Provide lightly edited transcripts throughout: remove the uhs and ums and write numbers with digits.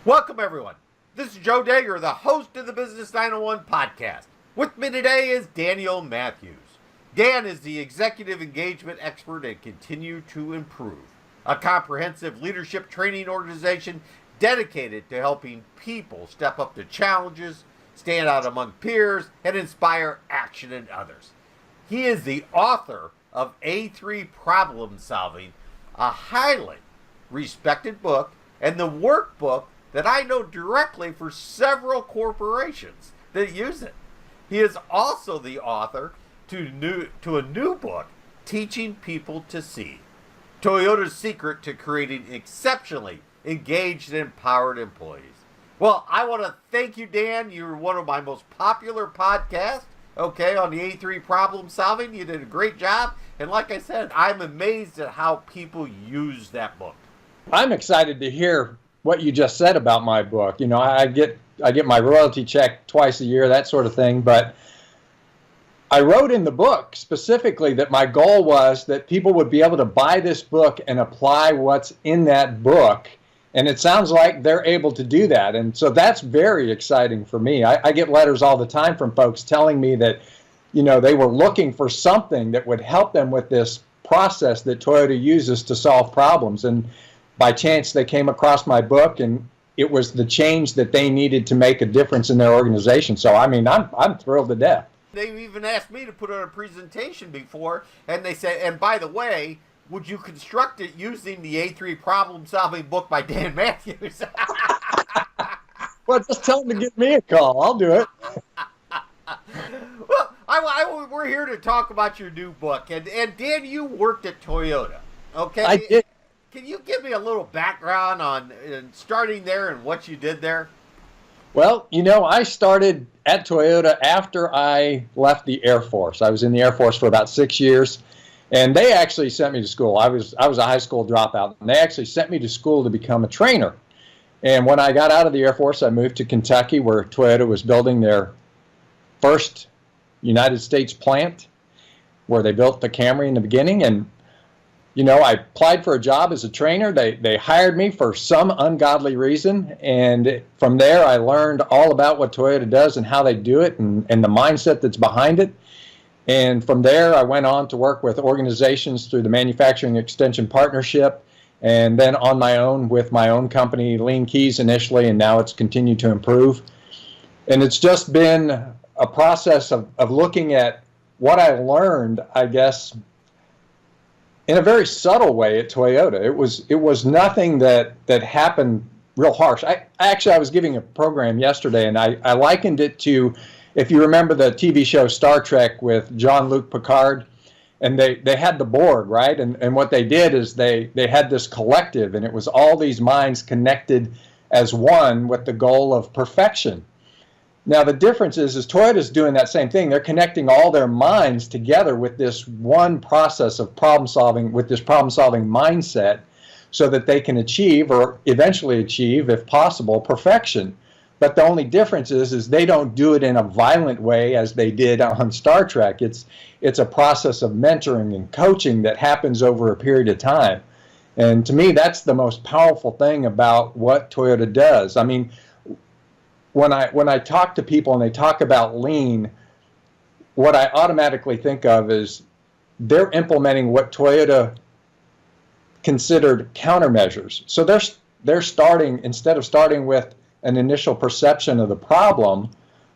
Welcome, everyone. This is Joe Dager, the host of the Business 901 podcast. With me today is Daniel Matthews. Dan is the executive engagement expert at Continue to Improve, a comprehensive leadership training organization dedicated to helping people step up to challenges, stand out among peers, and inspire action in others. He is the author of A3 Problem Solving, a highly respected book, and the workbook that I know directly for several corporations that use it. He is also the author to a new book, Teaching People to See, Toyota's Secret to Creating Exceptionally Engaged and Empowered Employees. Well, I want to thank you, Dan. You're one of my most popular podcasts, on the A3 Problem Solving. You did a great job. And like I said, I'm amazed at how people use that book. I'm excited to hear what you just said about my book. You know, I get my royalty check twice a year, that sort of thing, but I wrote in the book specifically that my goal was that people would be able to buy this book and apply what's in that book, and it sounds like they're able to do that, and so that's very exciting for me. I get letters all the time from folks telling me that, you know, they were looking for something that would help them with this process that Toyota uses to solve problems, and by chance, they came across my book, and it was the change that they needed to make a difference in their organization. So, I mean, I'm thrilled to death. They've even asked me to put on a presentation before, and they said, and by the way, would you construct it using the A3 Problem Solving book by Dan Matthews? Well, just tell them to give me a call. I'll do it. Well, we're here to talk about your new book. And Dan, you worked at Toyota, okay? I did. Can you give me a little background on starting there and what you did there? Well, you know, I started at Toyota after I left the Air Force. I was in the Air Force for about 6 years, and they actually sent me to school. I was a high school dropout, and they actually sent me to school to become a trainer. And when I got out of the Air Force, I moved to Kentucky, where Toyota was building their first United States plant, where they built the Camry in the beginning. And you know, I applied for a job as a trainer. They hired me for some ungodly reason, and from there I learned all about what Toyota does and how they do it, and the mindset that's behind it. And from there I went on to work with organizations through the Manufacturing Extension Partnership, and then on my own with my own company, Lean Keys initially, and now it's continued to improve. And it's just been a process of looking at what I learned, I guess, in a very subtle way at Toyota. It was nothing that happened real harsh. I was giving a program yesterday, and I likened it to, if you remember the TV show Star Trek with Jean-Luc Picard, and they had the Borg, right? And what they did is they had this collective, and it was all these minds connected as one with the goal of perfection. Now, the difference is Toyota's doing that same thing. They're connecting all their minds together with this one process of problem solving, with this problem solving mindset, so that they can achieve, or eventually achieve, if possible, perfection. But the only difference is they don't do it in a violent way as they did on Star Trek. It's a process of mentoring and coaching that happens over a period of time. And to me, that's the most powerful thing about what Toyota does. I mean, when I talk to people and they talk about lean, what I automatically think of is they're implementing what Toyota considered countermeasures. So they're starting, instead of starting with an initial perception of the problem,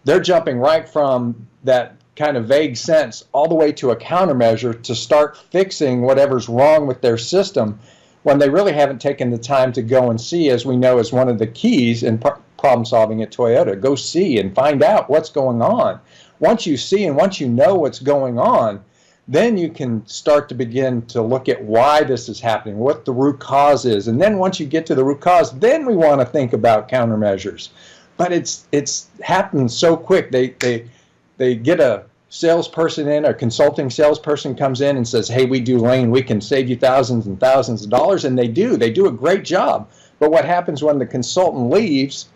they're jumping right from that kind of vague sense all the way to a countermeasure to start fixing whatever's wrong with their system, when they really haven't taken the time to go and see, as we know is one of the keys in problem solving at Toyota. Go see and find out what's going on. Once you see and once you know what's going on, then you can start to begin to look at why this is happening, what the root cause is. And then once you get to the root cause, then we want to think about countermeasures. But it's happened so quick. They get a salesperson in, a consulting salesperson comes in and says, hey, we do lean, we can save you thousands and thousands of dollars, and they do a great job. But what happens when the consultant leaves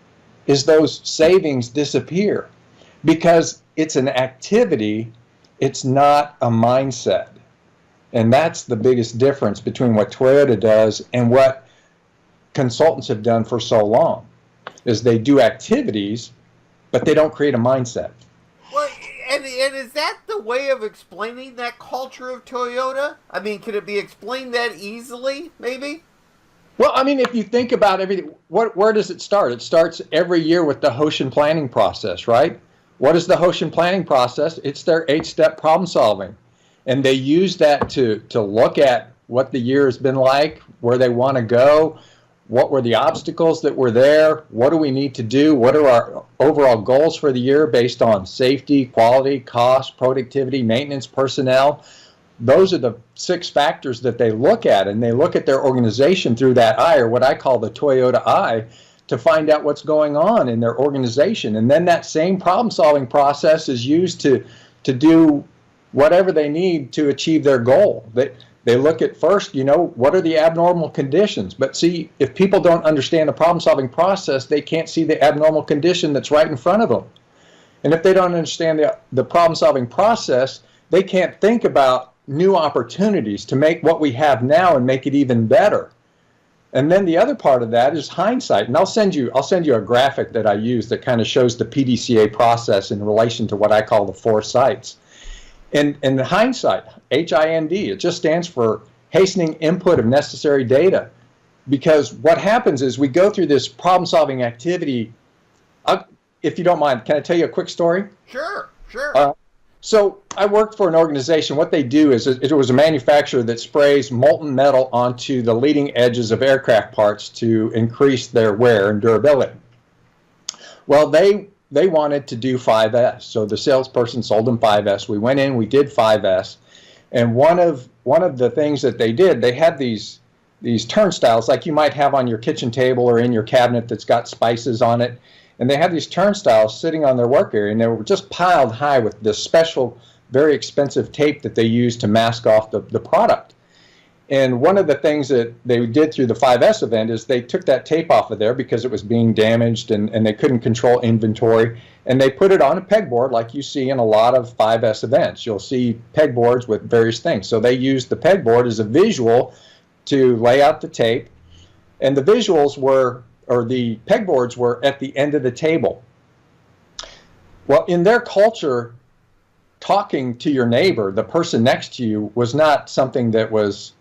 is those savings disappear, because it's an activity, it's not a mindset. And that's the biggest difference between what Toyota does and what consultants have done for so long. is they do activities, but they don't create a mindset. Well, and is that the way of explaining that culture of Toyota? I mean, can it be explained that easily, maybe? Well, I mean, if you think about everything, where does it start? It starts every year with the Hoshin planning process, right? What is the Hoshin planning process? It's their 8-step problem solving. And they use that to look at what the year has been like, where they want to go, what were the obstacles that were there, what do we need to do, what are our overall goals for the year based on safety, quality, cost, productivity, maintenance, personnel. Those are the 6 factors that they look at, and they look at their organization through that eye, or what I call the Toyota eye, to find out what's going on in their organization. And then that same problem-solving process is used to do whatever they need to achieve their goal. They look at first, what are the abnormal conditions? But see, if people don't understand the problem-solving process, they can't see the abnormal condition that's right in front of them. And if they don't understand the problem-solving process, they can't think about new opportunities to make what we have now and make it even better. And then the other part of that is hindsight. And I'll send you a graphic that I use that kind of shows the PDCA process in relation to what I call the 4 sites. And the hindsight, HIND, it just stands for hastening input of necessary data. Because what happens is we go through this problem-solving activity. If you don't mind, can I tell you a quick story? Sure. So I worked for an organization. What they do is, it was a manufacturer that sprays molten metal onto the leading edges of aircraft parts to increase their wear and durability. Well, they wanted to do 5S, so the salesperson sold them 5S. We went in, we did 5S, and one of the things that they did, they had these turnstiles like you might have on your kitchen table or in your cabinet that's got spices on it, and they had these turnstiles sitting on their work area, and they were just piled high with this special, very expensive tape that they used to mask off the product. And one of the things that they did through the 5S event is they took that tape off of there because it was being damaged and they couldn't control inventory. And they put it on a pegboard like you see in a lot of 5S events. You'll see pegboards with various things. So they used the pegboard as a visual to lay out the tape. And the visuals were, or the pegboards were at the end of the table. Well, in their culture, talking to your neighbor, the person next to you, was not something that was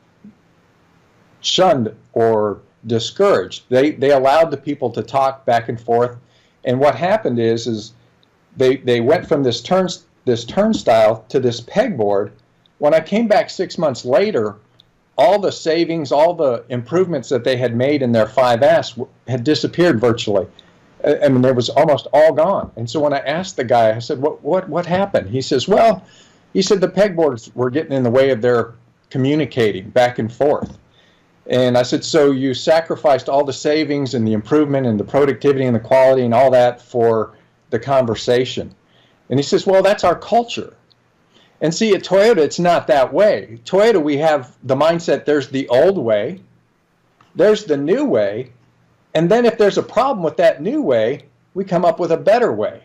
shunned or discouraged. They allowed the people to talk back and forth, and what happened is they went from this turnstile to this pegboard. When I came back 6 months later, all the savings, all the improvements that they had made in their 5S had disappeared virtually. I mean, it was almost all gone. And so when I asked the guy, I said, what happened? He says, well, he said the pegboards were getting in the way of their communicating back and forth. And I said, so you sacrificed all the savings and the improvement and the productivity and the quality and all that for the conversation? And he says, well, that's our culture. And see, at Toyota, it's not that way. Toyota, we have the mindset, there's the old way, there's the new way, and then if there's a problem with that new way, we come up with a better way.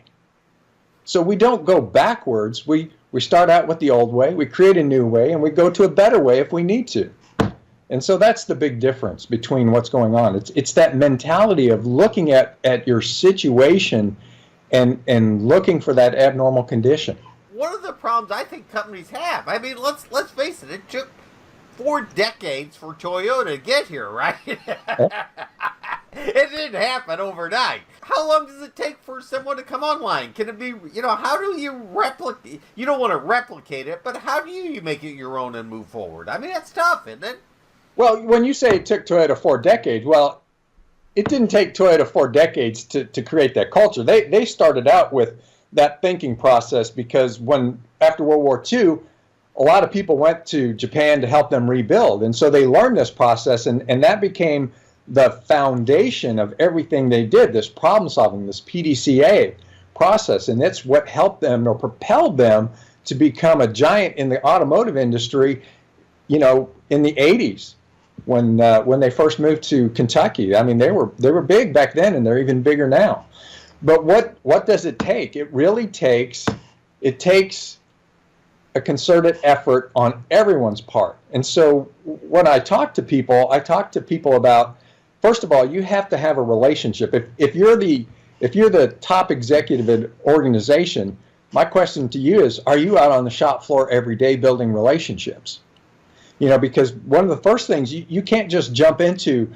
So we don't go backwards. We start out with the old way, we create a new way, and we go to a better way if we need to. And so that's the big difference between what's going on. It's that mentality of looking at your situation and looking for that abnormal condition. One of the problems I think companies have, I mean, let's face it, it took 4 decades for Toyota to get here, right? It didn't happen overnight. How long does it take for someone to come online? Can it be, how do you replicate? You don't want to replicate it, but how do you make it your own and move forward? I mean, that's tough, isn't it? Well, when you say it took Toyota 4 decades, well, it didn't take Toyota 4 decades to create that culture. They started out with that thinking process because after World War II, a lot of people went to Japan to help them rebuild. And so they learned this process, and that became the foundation of everything they did, this problem solving, this PDCA process. And it's what helped them or propelled them to become a giant in the automotive industry, in the 80s. When they first moved to Kentucky. I mean, they were big back then, and they're even bigger now. But what does it take? It really takes a concerted effort on everyone's part. And so when I talk to people about first of all, you have to have a relationship. If you're the top executive in an organization, my question to you is, are you out on the shop floor every day building relationships? Because one of the first things, you can't just jump into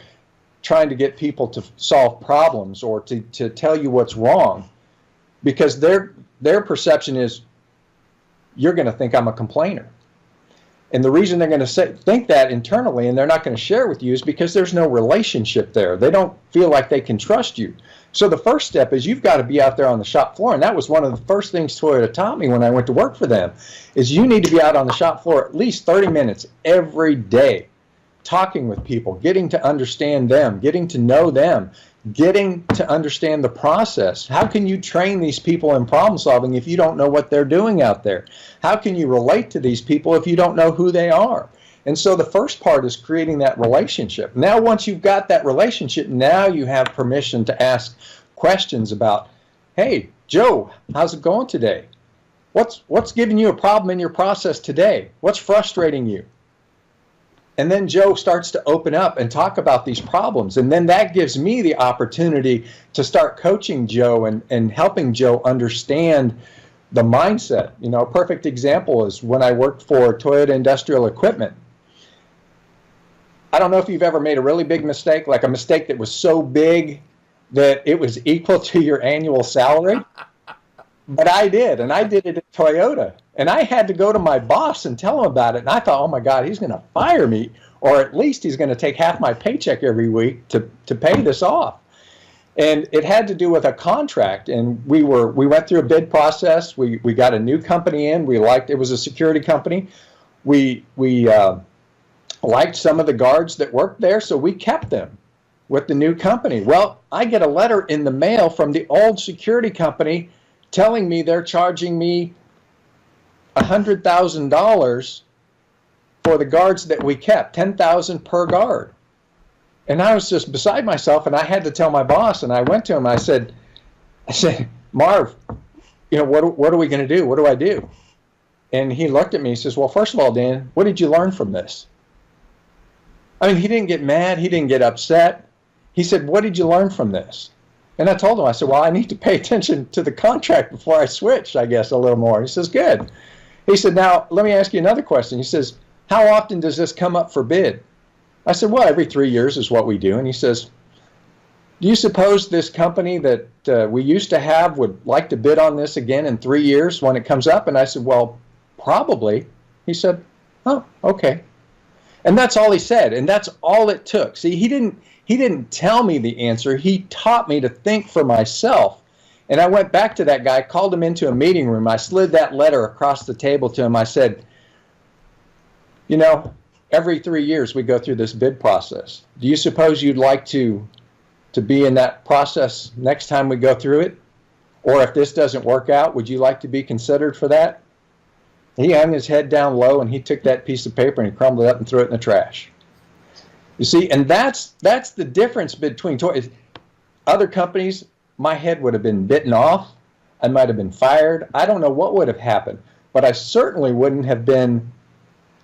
trying to get people to solve problems or to tell you what's wrong, because their perception is you're going to think I'm a complainer. And the reason they're going to think that internally and they're not going to share with you is because there's no relationship there. They don't feel like they can trust you. So the first step is you've got to be out there on the shop floor. And that was one of the first things Toyota taught me when I went to work for them, is you need to be out on the shop floor at least 30 minutes every day, talking with people, getting to understand them, getting to know them, getting to understand the process. How can you train these people in problem solving if you don't know what they're doing out there? How can you relate to these people if you don't know who they are? And so the first part is creating that relationship. Now, once you've got that relationship, now you have permission to ask questions about, hey, Joe, how's it going today? What's giving you a problem in your process today? What's frustrating you? And then Joe starts to open up and talk about these problems. And then that gives me the opportunity to start coaching Joe and helping Joe understand the mindset. A perfect example is when I worked for Toyota Industrial Equipment. I don't know if you've ever made a really big mistake, like a mistake that was so big that it was equal to your annual salary. But I did, and I did it at Toyota. And I had to go to my boss and tell him about it. And I thought, oh my God, he's going to fire me, or at least he's going to take half my paycheck every week to pay this off. And it had to do with a contract. And we went through a bid process. We got a new company in. It was a security company. We liked some of the guards that worked there, so we kept them with the new company. Well, I get a letter in the mail from the old security company telling me they're charging me $100,000 for the guards that we kept, $10,000 per guard. And I was just beside myself, and I had to tell my boss, and I went to him, I said, Marv, what are we going to do? What do I do? And he looked at me, he says, well, first of all, Dan, what did you learn from this? I mean, he didn't get mad. He didn't get upset. He said, what did you learn from this? And I told him, I said, well, I need to pay attention to the contract before I switch, I guess, a little more. He says, good. He said, now, let me ask you another question. He says, how often does this come up for bid? I said, well, every 3 years is what we do. And he says, do you suppose this company that we used to have would like to bid on this again in 3 years when it comes up? And I said, well, probably. He said, oh, okay. And that's all he said, and that's all it took. See, he didn't tell me the answer. He taught me to think for myself. And I went back to that guy, called him into a meeting room. I slid that letter across the table to him. I said, every 3 years we go through this bid process. Do you suppose you'd like to be in that process next time we go through it? Or if this doesn't work out, would you like to be considered for that? He hung his head down low, and he took that piece of paper and he crumbled it up and threw it in the trash. You see, and that's the difference between other companies. My head would have been bitten off. I might have been fired. I don't know what would have happened, but I certainly wouldn't have been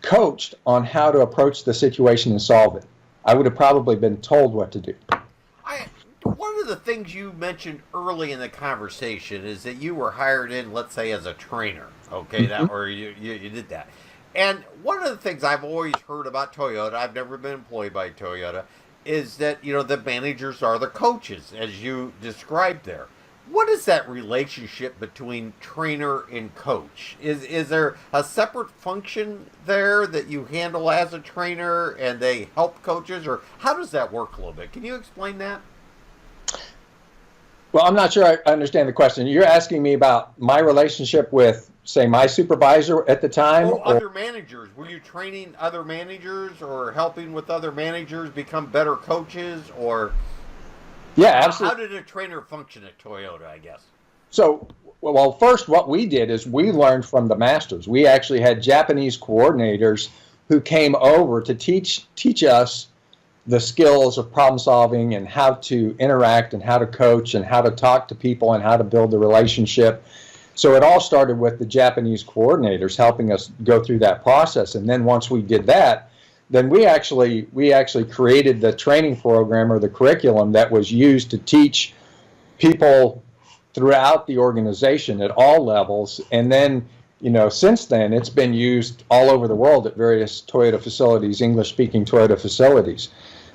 coached on how to approach the situation and solve it. I would have probably been told what to do. One of the things you mentioned early in the conversation is that you were hired in, let's say, as a trainer. Okay, or you did that. And one of the things I've always heard about Toyota, I've never been employed by Toyota, is that, the managers are the coaches, as you described there. What is that relationship between trainer and coach? Is there a separate function there that you handle as a trainer and they help coaches? Or how does that work a little bit? Can you explain that? Well, I'm not sure I understand the question. You're asking me about my relationship with, say, my supervisor at the time? Or other managers. Were you training other managers or helping with other managers become better coaches? Or yeah, absolutely. How did a trainer function at Toyota, I guess? So, well, first what we did is we learned from the masters. We actually had Japanese coordinators who came over to teach us the skills of problem solving and how to interact and how to coach and how to talk to people and how to build the relationship. So it all started with the Japanese coordinators helping us go through that process. And then once we did that, then we actually created the training program or the curriculum that was used to teach people throughout the organization at all levels. And then, since then, it's been used all over the world at various Toyota facilities, English-speaking Toyota facilities.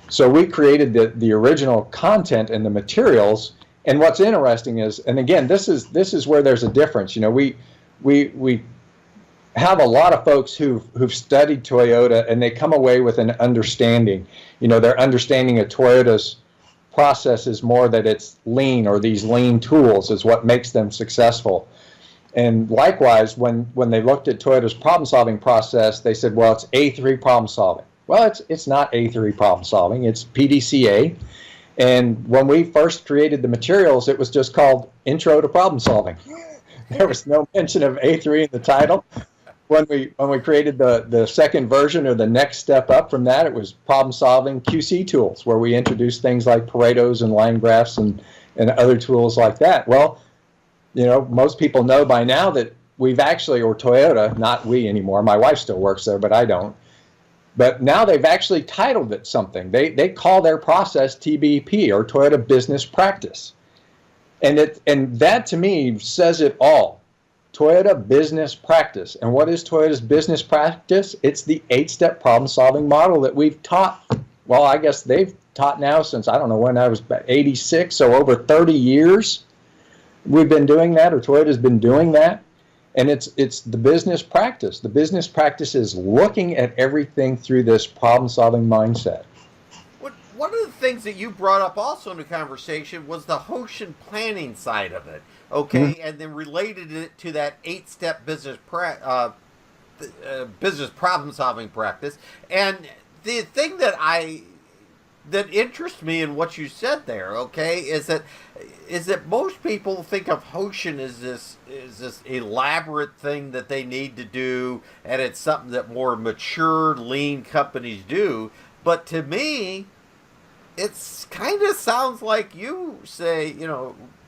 So we created the original content and the materials. And what's interesting is, and again, this is where there's a difference. We have a lot of folks who've studied Toyota, and they come away with an understanding. Their understanding of Toyota's process is more that it's lean, or these lean tools is what makes them successful. And likewise, when they looked at Toyota's problem-solving process, they said, well, it's A3 problem-solving. Well, it's not A3 problem-solving. It's PDCA. And when we first created the materials, it was just called Intro to Problem-Solving. There was no mention of A3 in the title. When we created the second version, or the next step up from that, it was problem-solving QC tools, where we introduced things like Pareto's and line graphs and other tools like that. Well, most people know by now that we've actually, or Toyota, not we anymore, my wife still works there, but I don't. But now they've actually titled it something. They call their process TBP, or Toyota Business Practice. And that to me says it all. Toyota Business Practice. And what is Toyota's business practice? It's the 8-step problem-solving model that we've taught. Well, I guess they've taught now since, I don't know when, I was about 86, so over 30 years we've been doing that, or Toyota's been doing that. And it's the business practice. The business practice is looking at everything through this problem-solving mindset. One of the things that you brought up also in the conversation was the Hoshin planning side of it, okay, and then related it to that 8-step business problem-solving practice. And the thing that interests me in what you said there, okay, is that most people think of Hoshin as this elaborate thing that they need to do, and it's something that more mature, lean companies do. But to me, it's kind of sounds like you say,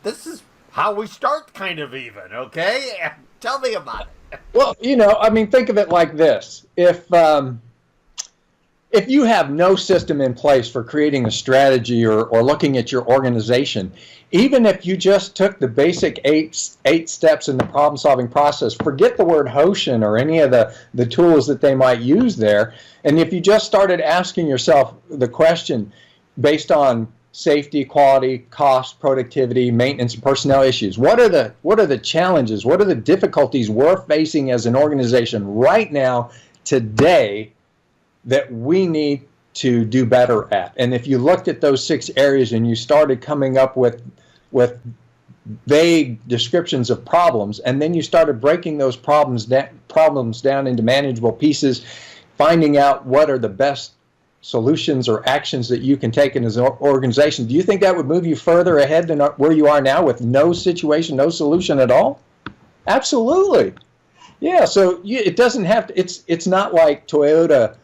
this is how we start, kind of even, okay? Tell me about it. Well, think of it like this. If you have no system in place for creating a strategy or looking at your organization, even if you just took the basic eight steps in the problem-solving process, forget the word Hoshin or any of the tools that they might use there, and if you just started asking yourself the question based on safety, quality, cost, productivity, maintenance, and personnel issues, what are the challenges, what are the difficulties we're facing as an organization right now, today, that we need to do better at? And if you looked at those 6 areas and you started coming up with vague descriptions of problems, and then you started breaking those problems down into manageable pieces, finding out what are the best solutions or actions that you can take in as an organization, do you think that would move you further ahead than where you are now with no situation, no solution at all? Absolutely. Yeah, so it doesn't have to, it's not like Toyota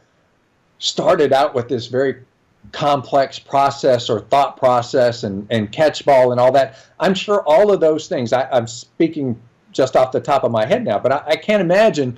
started out with this very complex process or thought process and catchball and all that. I'm sure all of those things, I'm speaking just off the top of my head now, but I can't imagine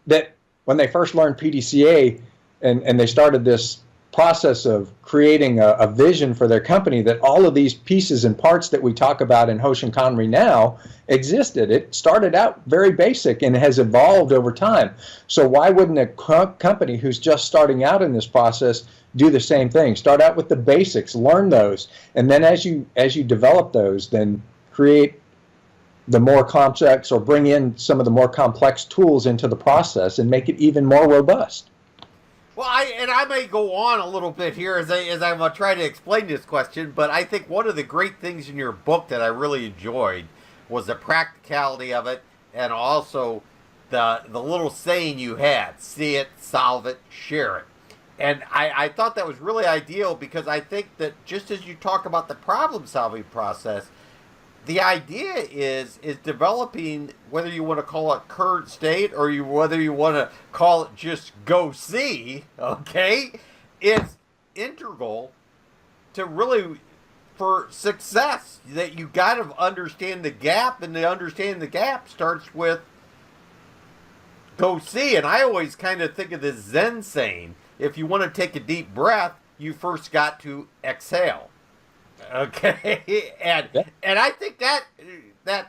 that when they first learned PDCA and they started this process of creating a vision for their company, that all of these pieces and parts that we talk about in Hoshin Kanri now existed. It started out very basic and has evolved over time. So why wouldn't a company who's just starting out in this process do the same thing? Start out with the basics, learn those, and then as you develop those, then create the more complex, or bring in some of the more complex tools into the process and make it even more robust. Well, I may go on a little bit here as I'm going to try to explain this question, but I think one of the great things in your book that I really enjoyed was the practicality of it, and also the little saying you had: see it, solve it, share it. And I thought that was really ideal, because I think that just as you talk about the problem-solving process, the idea is developing, whether you want to call it current state or whether you want to call it just go see, okay, it's integral to really, for success, that you got to understand the gap, and to understand the gap starts with go see. And I always kind of think of this Zen saying if you want to take a deep breath, you first got to exhale. Okay, and I think that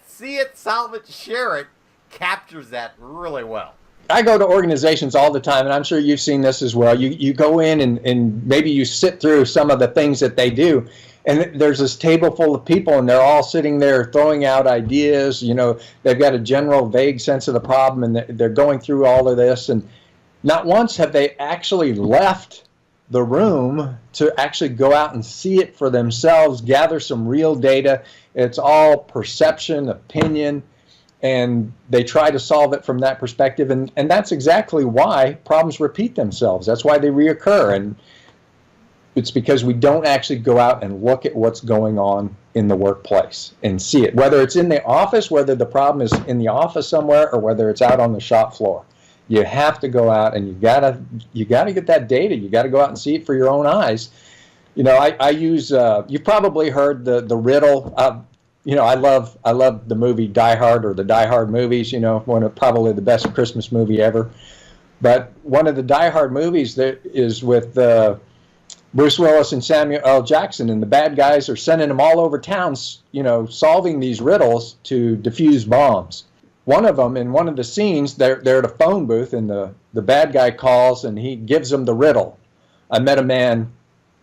see it, solve it, share it captures that really well. I go to organizations all the time, and I'm sure you've seen this as well. You go in and maybe you sit through some of the things that they do, and there's this table full of people, and they're all sitting there throwing out ideas. They've got a general vague sense of the problem, and they're going through all of this, and not once have they actually left the room to actually go out and see it for themselves, gather some real data. It's all perception, opinion, and they try to solve it from that perspective. And that's exactly why problems repeat themselves. That's why they reoccur. And it's because we don't actually go out and look at what's going on in the workplace and see it, whether it's in the office, whether the problem is in the office somewhere, or whether it's out on the shop floor. You have to go out and you gotta get that data. You got to go out and see it for your own eyes. I use. You've probably heard the riddle. I love the movie Die Hard, or the Die Hard movies. One of probably the best Christmas movie ever. But one of the Die Hard movies that is with Bruce Willis and Samuel L. Jackson, and the bad guys are sending them all over town, solving these riddles to defuse bombs. One of them, in one of the scenes, they're at a phone booth, and the bad guy calls, and he gives them the riddle. I met a man,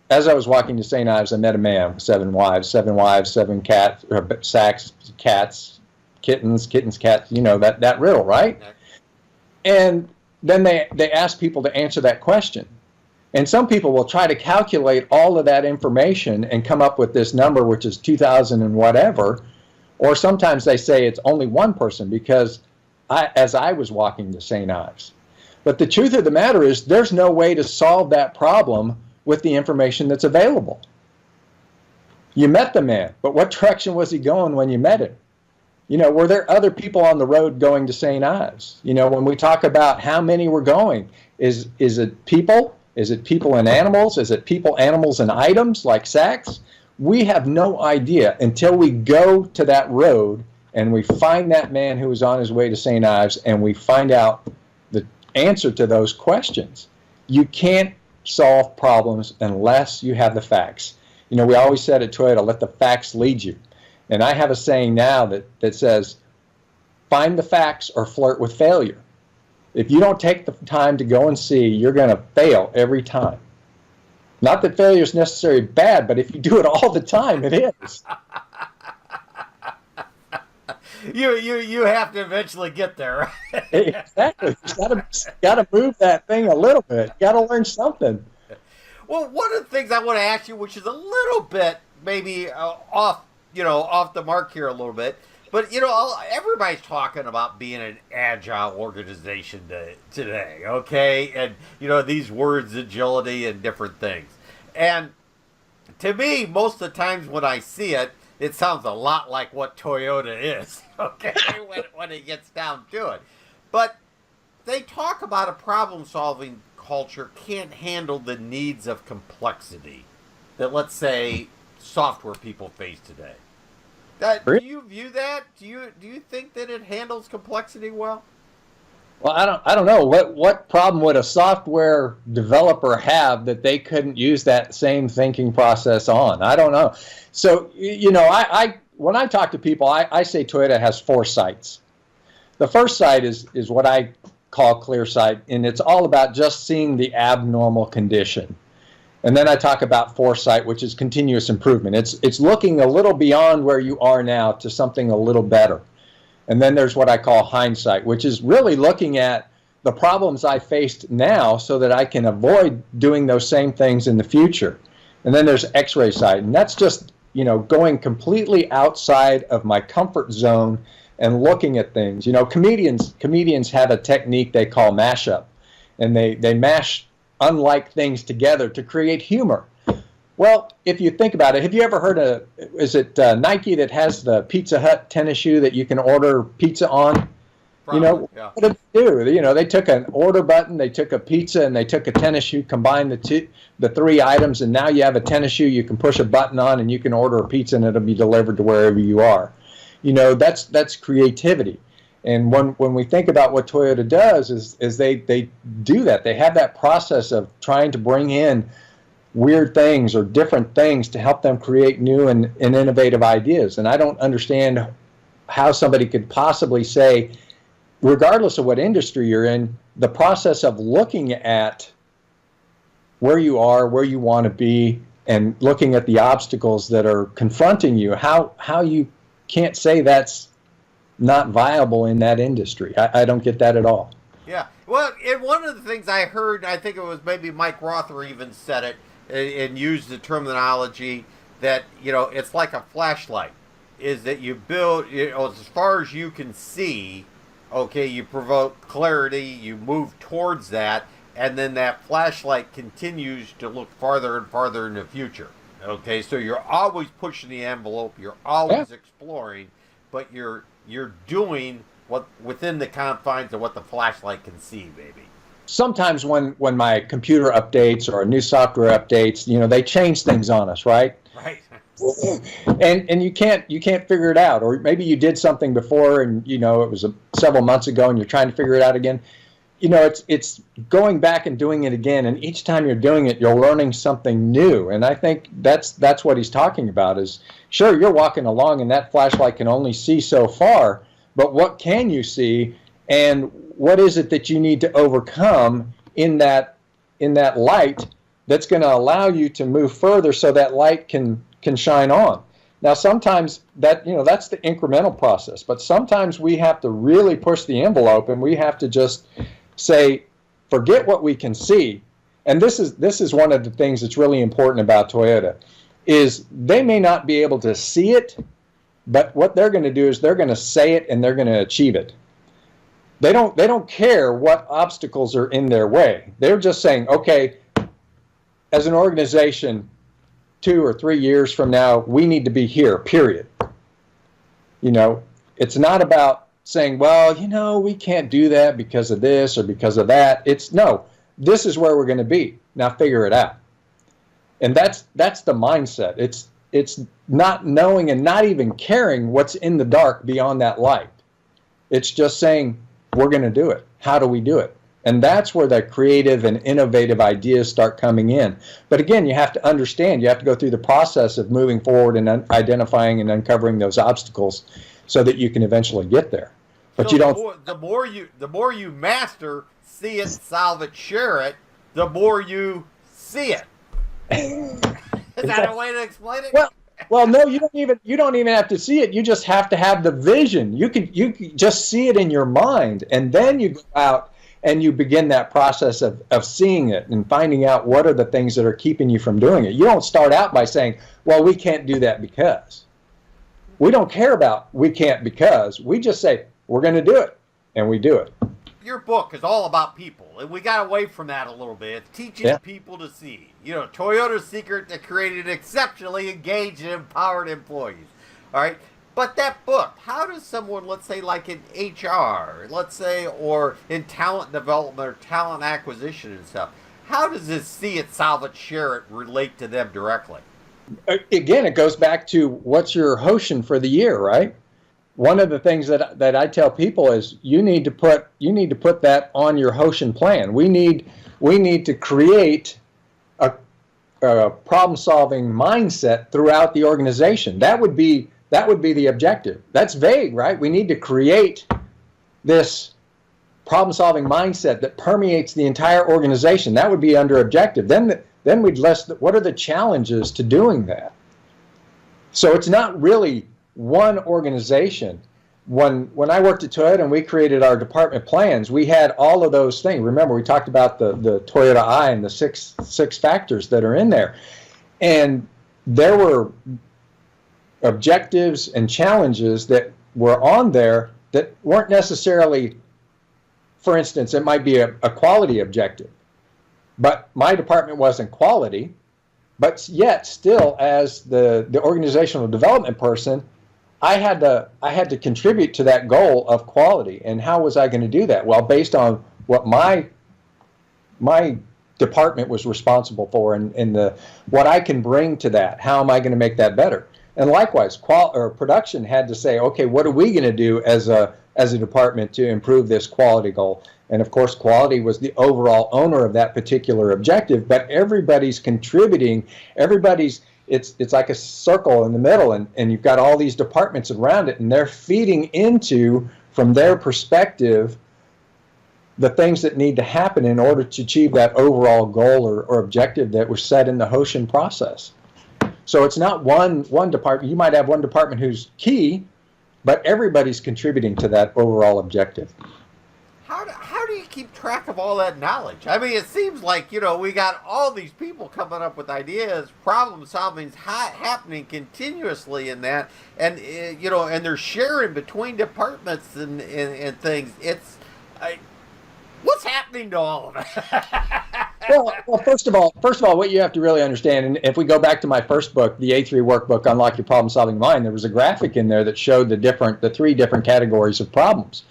as I was walking to St. Ives, I met a man with 7 wives, 7 cats, cats, kittens, cats, that riddle, right? And then they ask people to answer that question. And some people will try to calculate all of that information and come up with this number, which is 2,000 and whatever. Or sometimes they say it's only one person, because as I was walking to St. Ives. But the truth of the matter is, there's no way to solve that problem with the information that's available. You met the man, but what direction was he going when you met him? Were there other people on the road going to St. Ives? When we talk about how many were going, is it people? Is it people and animals? Is it people, animals, and items like sacks? We have no idea until we go to that road and we find that man who was on his way to St. Ives, and we find out the answer to those questions. You can't solve problems unless you have the facts. We always said at Toyota, let the facts lead you. And I have a saying now that says, find the facts or flirt with failure. If you don't take the time to go and see, you're going to fail every time. Not that failure is necessarily bad, but if you do it all the time, it is. You have to eventually get there. Exactly. You got to move that thing a little bit. You got to learn something. Well, one of the things I want to ask you, which is a little bit maybe off the mark here a little bit, but everybody's talking about being an agile organization today, okay? And these words, agility and different things. And to me, most of the times when I see it, it sounds a lot like what Toyota is, okay, when it gets down to it. But they talk about a problem-solving culture can't handle the needs of complexity that, let's say, software people face today. Do you view that? Do you think that it handles complexity well? Well, I don't know. What problem would a software developer have that they couldn't use that same thinking process on? I don't know. So, I when I talk to people, I say Toyota has 4 sights. The first sight is what I call clear sight, and it's all about just seeing the abnormal condition. And then I talk about foresight, which is continuous improvement. It's looking a little beyond where you are now to something a little better. And then there's what I call hindsight, which is really looking at the problems I faced now so that I can avoid doing those same things in the future. And then there's x-ray sight, and that's just, going completely outside of my comfort zone and looking at things. Comedians have a technique they call mashup, and they mash unlike things together to create humor. Well, if you think about it, have you ever heard is it Nike that has the Pizza Hut tennis shoe that you can order pizza on? Probably, yeah. What did they do? They took an order button, they took a pizza, and they took a tennis shoe, combined the 3 items, and now you have a tennis shoe you can push a button on, and you can order a pizza, and it'll be delivered to wherever you are. That's creativity. And when we think about what Toyota does is they do that. They have that process of trying to bring in weird things or different things to help them create new and innovative ideas. And I don't understand how somebody could possibly say, regardless of what industry you're in, the process of looking at where you are, where you want to be, and looking at the obstacles that are confronting you, how you can't say that's not viable in that industry. I don't get that at all. Yeah. Well, and one of the things I heard, I think it was maybe Mike Rother even said it and used the terminology that, it's like a flashlight, is that you build, as far as you can see, okay, you provoke clarity, you move towards that, and then that flashlight continues to look farther and farther in the future. Okay, so you're always pushing the envelope, you're always exploring, but you're doing what within the confines of what the flashlight can see, baby. Sometimes when my computer updates or a new software updates, they change things on us, right? Right. And you can't figure it out, or maybe you did something before and it was several months ago and you're trying to figure it out again. It's going back and doing it again, and each time you're doing it, you're learning something new. And I think that's what he's talking about. Is sure, you're walking along and that flashlight can only see so far, but what can you see, and what is it that you need to overcome in that light that's going to allow you to move further so that light can shine on. Now, sometimes that's the incremental process, but sometimes we have to really push the envelope, and we have to just say, forget what we can see. And this is one of the things that's really important about Toyota, is they may not be able to see it, but what they're going to do is they're going to say it and they're going to achieve it. They don't care what obstacles are in their way. They're just saying, okay, as an organization, 2 or 3 years from now, we need to be here, period. It's not about saying, well, we can't do that because of this or because of that. It's no, this is where we're going to be. Now figure it out. And that's the mindset. It's not knowing and not even caring what's in the dark beyond that light. It's just saying, we're going to do it. How do we do it? And that's where the creative and innovative ideas start coming in. But again, you have to understand, you have to go through the process of moving forward and identifying and uncovering those obstacles so that you can eventually get there. But so you don't. The more you master, see it, solve it, share it, the more you see it. Is that a way to explain it? Well, no, you don't even have to see it. You just have to have the vision. You could just see it in your mind, and then you go out and you begin that process of seeing it and finding out what are the things that are keeping you from doing it. You don't start out by saying, well, we can't do that because. We don't care about we can't because. We just say, we're going to do it, and we do it. Your book is all about people, and we got away from that a little bit. It's teaching people to see. Toyota's secret to creating exceptionally engaged and empowered employees. All right? But that book, how does someone, let's say like in HR, let's say, or in talent development or talent acquisition and stuff, how does this see it, solve it, share it relate to them directly? Again, it goes back to what's your Hoshin for the year, right? One of the things that I tell people is you need to put that on your Hoshin plan. We need to create a problem-solving mindset throughout the organization. That would be the objective. That's vague, right? We need to create this problem-solving mindset that permeates the entire organization. That would be under objective. Then we'd list what are the challenges to doing that. So it's not really one organization. When I worked at Toyota and we created our department plans, we had all of those things. Remember, we talked about the Toyota I and the six factors that are in there. And there were objectives and challenges that were on there that weren't necessarily, for instance, it might be a quality objective. But my department wasn't quality, but yet still as the organizational development person, I had to contribute to that goal of quality. And how was I going to do that? Well, based on what my department was responsible for and what I can bring to that. How am I going to make that better? And likewise, production had to say, okay, what are we going to do as a department to improve this quality goal? And of course, quality was the overall owner of that particular objective, but everybody's contributing. It's like a circle in the middle, and you've got all these departments around it, and they're feeding into, from their perspective, the things that need to happen in order to achieve that overall goal or objective that was set in the Hoshin process. So it's not one department. You might have one department who's key, but everybody's contributing to that overall objective. How do you keep track of all that knowledge? I mean, it seems like, we got all these people coming up with ideas, problem solving's happening continuously in that, and, and they're sharing between departments and things. What's happening to all of it? Well, first of all, what you have to really understand, and if we go back to my first book, the A3 workbook, Unlock Your Problem-Solving Mind, there was a graphic in there that showed the three different categories of problems.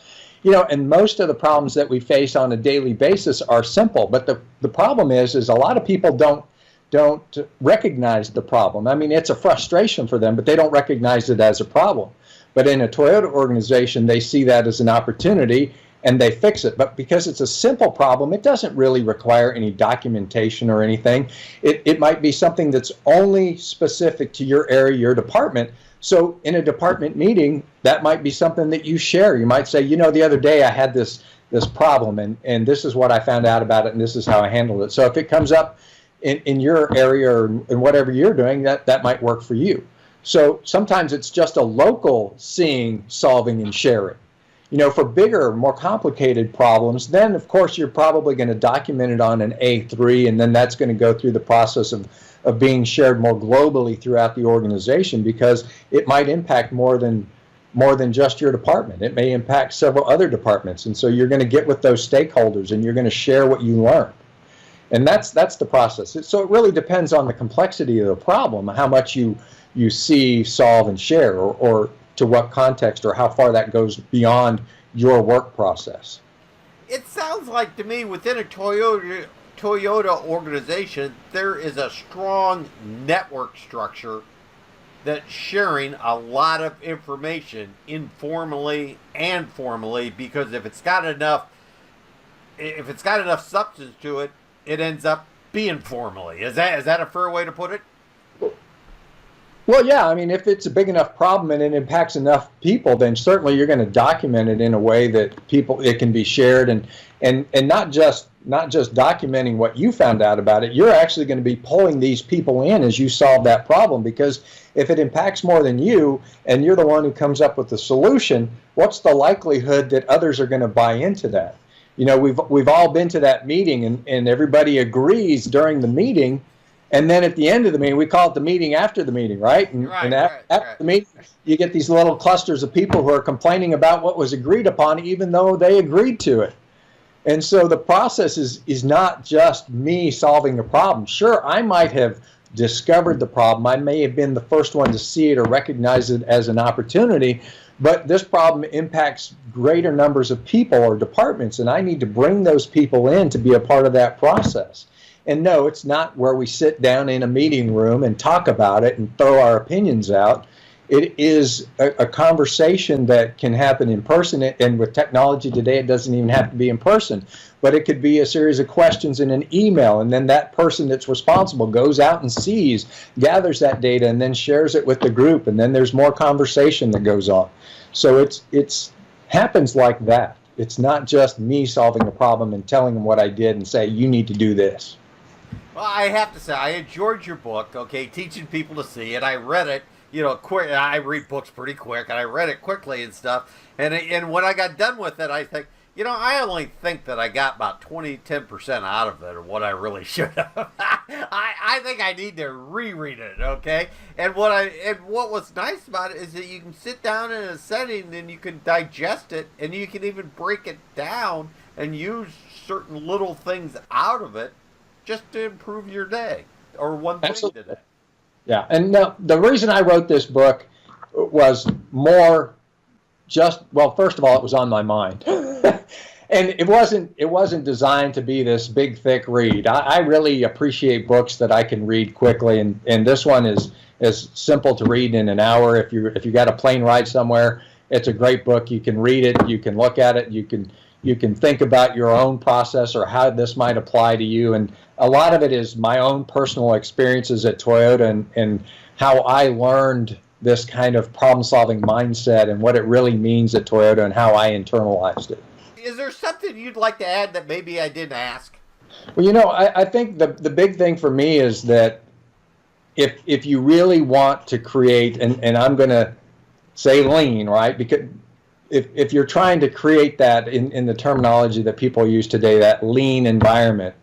And most of the problems that we face on a daily basis are simple, but the problem is a lot of people don't recognize the problem. I mean, it's a frustration for them, but they don't recognize it as a problem. But in a Toyota organization, they see that as an opportunity, and they fix it. But because it's a simple problem, it doesn't really require any documentation or anything. It might be something that's only specific to your area, your department. So in a department meeting, that might be something that you share. You might say, the other day I had this problem, and this is what I found out about it, and this is how I handled it. So if it comes up in your area or in whatever you're doing, that might work for you. So sometimes it's just a local seeing, solving, and sharing. For bigger, more complicated problems, then of course you're probably going to document it on an A3, and then that's going to go through the process of being shared more globally throughout the organization, because it might impact more than just your department. It may impact several other departments, and so you're going to get with those stakeholders and you're going to share what you learn. And that's the process. So it really depends on the complexity of the problem, how much you see, solve, and share, or to what context or how far that goes beyond your work process. It sounds like to me within a Toyota organization, there is a strong network structure that's sharing a lot of information informally and formally, because if it's got enough substance to it, it ends up being formally. Is that a fair way to put it? Well, yeah. I mean, if it's a big enough problem and it impacts enough people, then certainly you're going to document it in a way that it can be shared, and not just documenting what you found out about it. You're actually going to be pulling these people in as you solve that problem, because if it impacts more than you and you're the one who comes up with the solution, what's the likelihood that others are going to buy into that? We've all been to that meeting, and everybody agrees during the meeting. And then at the end of the meeting, we call it the meeting after the meeting, right? And after the meeting, you get these little clusters of people who are complaining about what was agreed upon, even though they agreed to it. And so the process is not just me solving a problem. Sure, I might have discovered the problem. I may have been the first one to see it or recognize it as an opportunity, but this problem impacts greater numbers of people or departments, and I need to bring those people in to be a part of that process. And no, it's not where we sit down in a meeting room and talk about it and throw our opinions out. It is a conversation that can happen in person, and with technology today, it doesn't even have to be in person. But it could be a series of questions in an email, and then that person that's responsible goes out and gathers that data, and then shares it with the group, and then there's more conversation that goes on. So it's happens like that. It's not just me solving a problem and telling them what I did and say, you need to do this. Well, I have to say, I enjoyed your book, okay, Teaching People to See It. I read it, quick. I read books pretty quick, and I read it quickly and stuff. And when I got done with it, I think, I only think that I got about 10% out of it, or what I really should have. I think I need to reread it, okay? And what was nice about it is that you can sit down in a setting and you can digest it, and you can even break it down and use certain little things out of it just to improve your day, or one thing today. Yeah, and the reason I wrote this book was more first of all, it was on my mind. And it wasn't designed to be this big, thick read. I really appreciate books that I can read quickly, and this one is simple to read in an hour. If you got a plane ride somewhere, it's a great book. You can read it, you can look at it, you can think about your own process or how this might apply to you. And a lot of it is my own personal experiences at Toyota and how I learned this kind of problem-solving mindset and what it really means at Toyota and how I internalized it. Is there something you'd like to add that maybe I didn't ask? Well, I think the big thing for me is that if you really want to create, and I'm going to say lean, right? Because if you're trying to create that in the terminology that people use today, that lean environment,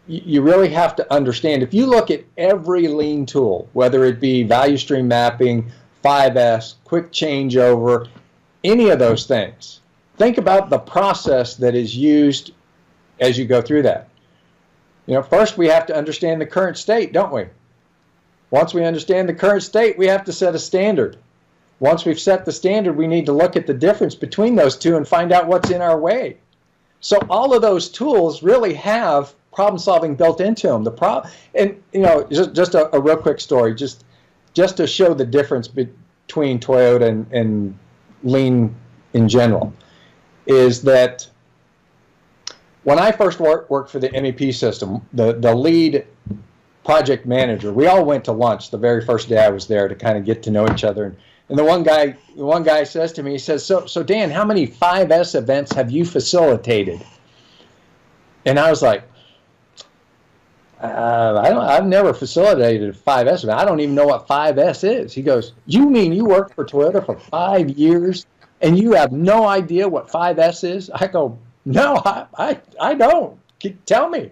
you really have to understand, if you look at every lean tool, whether it be value stream mapping, 5S, quick changeover, any of those things, think about the process that is used as you go through that. First we have to understand the current state, don't we? Once we understand the current state, we have to set a standard. Once we've set the standard, we need to look at the difference between those two and find out what's in our way. So all of those tools really have problem solving built into them. Just a real quick story, just to show the difference between Toyota and lean in general, is that when I first worked for the MEP system, the lead project manager, we all went to lunch the very first day I was there to kind of get to know each other. And the one guy says to me, he says, so Dan, how many 5S events have you facilitated? And I was like, I've never facilitated a 5S event. I don't even know what 5S is. He goes, you mean you worked for Toyota for 5 years and you have no idea what 5S is? I go, no, I don't. Tell me.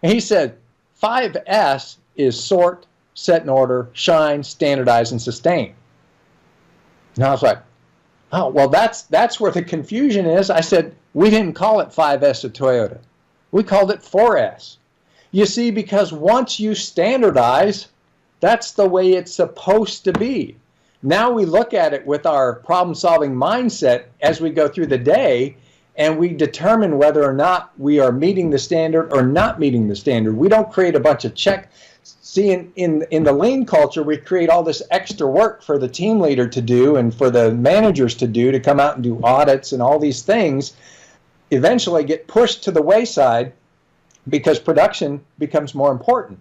And he said, 5S is sort, set in order, shine, standardize, and sustain. And I was like, oh, well, that's where the confusion is. I said, we didn't call it 5S at Toyota. We called it 4S. You see, because once you standardize, that's the way it's supposed to be. Now we look at it with our problem-solving mindset as we go through the day, and we determine whether or not we are meeting the standard or not meeting the standard. We don't create a bunch of check. See, in the lean culture, we create all this extra work for the team leader to do and for the managers to do, to come out and do audits and all these things, eventually get pushed to the wayside because production becomes more important.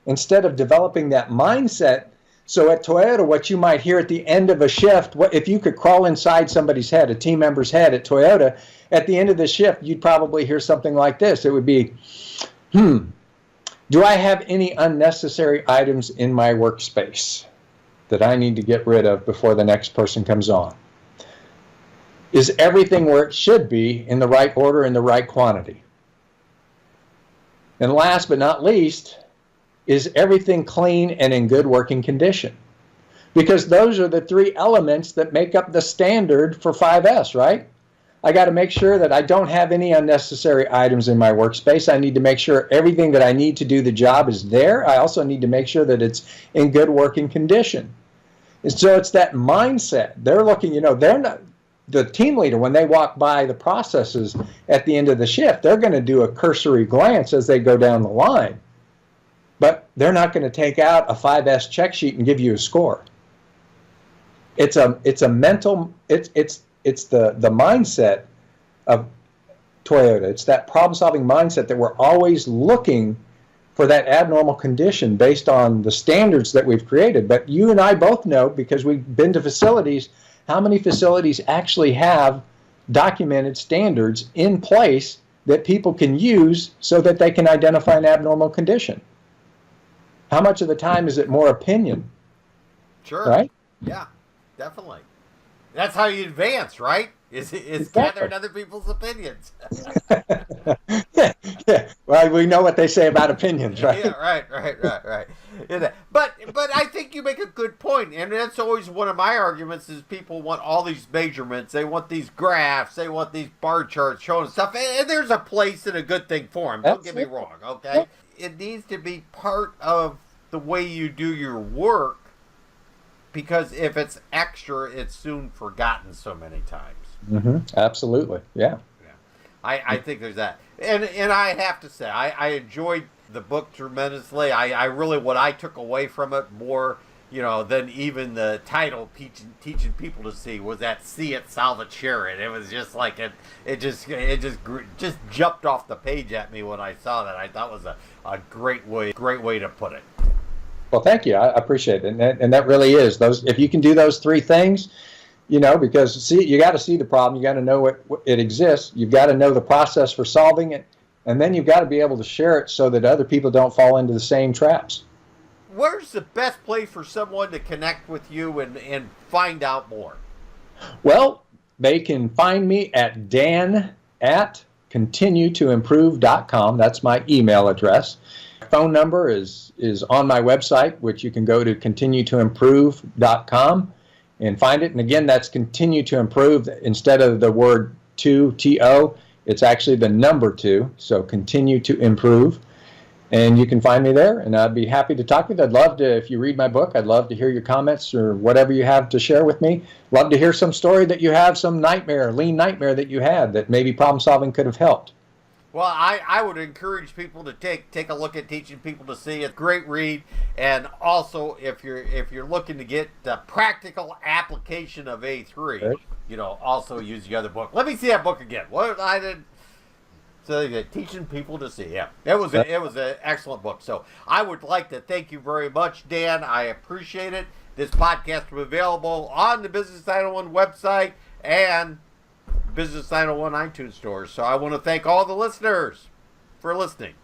Instead of developing that mindset, so at Toyota, what you might hear at the end of a shift, if you could crawl inside somebody's head, a team member's head at Toyota, at the end of the shift, you'd probably hear something like this. It would be, do I have any unnecessary items in my workspace that I need to get rid of before the next person comes on? Is everything where it should be in the right order and the right quantity? And last but not least, is everything clean and in good working condition? Because those are the three elements that make up the standard for 5S, right? I got to make sure that I don't have any unnecessary items in my workspace. I need to make sure everything that I need to do the job is there. I also need to make sure that it's in good working condition. And so it's that mindset. They're looking, they're not, the team leader, when they walk by the processes at the end of the shift, they're going to do a cursory glance as they go down the line. But they're not going to take out a 5S check sheet and give you a score. It's a mental, it's the mindset of Toyota. It's that problem-solving mindset that we're always looking for that abnormal condition based on the standards that we've created. But you and I both know, because we've been to facilities, how many facilities actually have documented standards in place that people can use so that they can identify an abnormal condition. How much of the time is it more opinion? Sure. Right? Yeah, definitely. That's how you advance, right? Is Exactly. gathering other people's opinions. Yeah. Well, we know what they say about opinions, right? Yeah, right. Yeah, but I think you make a good point, and that's always one of my arguments is people want all these measurements, they want these graphs, they want these bar charts showing stuff, and there's a place and a good thing for them. Don't get me wrong, okay? It needs to be part of the way you do your work, because if it's extra, it's soon forgotten so many times. Mm-hmm. Absolutely, yeah. I think there's that. And I have to say, I enjoyed the book tremendously. I really, what I took away from it more, than even the title, teaching people to see, was that "See It, Salvage, Share It." It was just like just jumped off the page at me when I saw that. I thought it was a great way to put it. Well, thank you. I appreciate it, and that really is those. If you can do those three things, because you got to see the problem, you got to know it exists, you've got to know the process for solving it, and then you've got to be able to share it so that other people don't fall into the same traps. Where's the best place for someone to connect with you and find out more? Well, they can find me at dan@continuetoimprove.com. That's my email address. Phone number is on my website, which you can go to continuetoimprove.com and find it. And again, that's continue to improve. Instead of the word two, T-O, it's actually the number 2. So continue to improve. And you can find me there, and I'd be happy to talk with you. I'd love to, if you read my book, I'd love to hear your comments or whatever you have to share with me. Love to hear some story that you have, some lean nightmare that you had that maybe problem solving could have helped. Well, I would encourage people to take a look at Teaching People to See. It's a great read, and also if you're looking to get the practical application of A3, Right. Also use the other book. Let me see that book again. What I did. So Teaching People to See. Yeah, it was an excellent book. So I would like to thank you very much, Dan. I appreciate it. This podcast is available on the Business 901 website and Business 901 iTunes stores. So I want to thank all the listeners for listening.